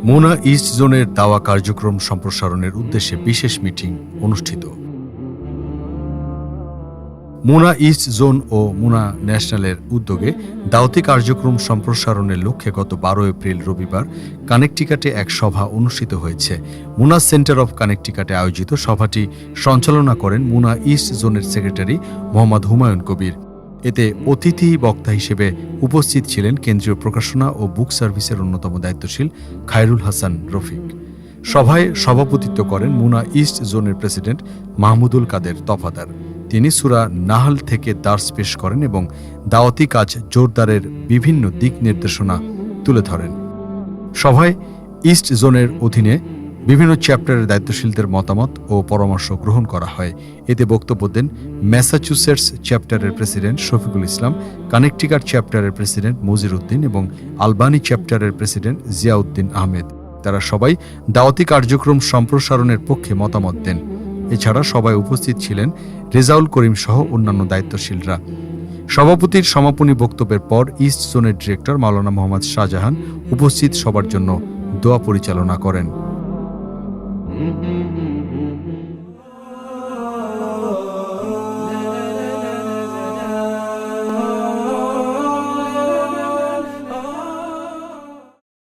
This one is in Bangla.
মুনা ইস্ট জোনের দাওয়া কার্যক্রম সম্প্রসারণের উদ্দেশ্যে বিশেষ মিটিং অনুষ্ঠিত। মুনা ইস্ট জোন ও মুনা ন্যাশনালের উদ্যোগে দাওয়াতি কার্যক্রম সম্প্রসারণের লক্ষ্যে গত 12 এপ্রিল রবিবার কানেকটিকাটে এক সভা অনুষ্ঠিত হয়েছে। মুনা সেন্টার অব কানেকটিকাটে আয়োজিত সভাটি সঞ্চালনা করেন মুনা ইস্ট জোনের সেক্রেটারি মোহাম্মদ হুমায়ুন কবির। এতে অতিথি বক্তা হিসেবে উপস্থিত ছিলেন কেন্দ্রীয় প্রকাশনা ও বুক সার্ভিসের অন্যতম দায়িত্বশীল খায়রুল হাসান রফিক। সভায় সভাপতিত্ব করেন মুনা ইস্ট জোনের প্রেসিডেন্ট মাহমুদুল কাদের তফাদার। তিনি সূরা নাহল থেকে দার্স পেশ করেন এবং দাওয়াতি কাজ জোরদারের বিভিন্ন দিক নির্দেশনা তুলে ধরেন। সভায় ইস্ট জোনের অধীনে বিভিন্ন চ্যাপ্টারের দায়িত্বশীলদের মতামত ও পরামর্শ গ্রহণ করা হয়। এতে বক্তব্য দেন ম্যাসাচুসেটস চ্যাপ্টারের প্রেসিডেন্ট শফিকুল ইসলাম, কানেকটিকাট চ্যাপ্টারের প্রেসিডেন্ট মজির উদ্দিন এবং আলবানি চ্যাপ্টারের প্রেসিডেন্ট জিয়াউদ্দিন আহমেদ। তারা সবাই দাওয়াতি কার্যক্রম সম্প্রসারণের পক্ষে মতামত দেন। এছাড়া সবাই উপস্থিত ছিলেন রেজাউল করিম সহ অন্যান্য দায়িত্বশীলরা। সভাপতির সমাপনী বক্তব্যের পর ইস্ট জোনের ডিরেক্টর মাওলানা মোহাম্মদ শাহজাহান উপস্থিত সবার জন্য দোয়া পরিচালনা করেন।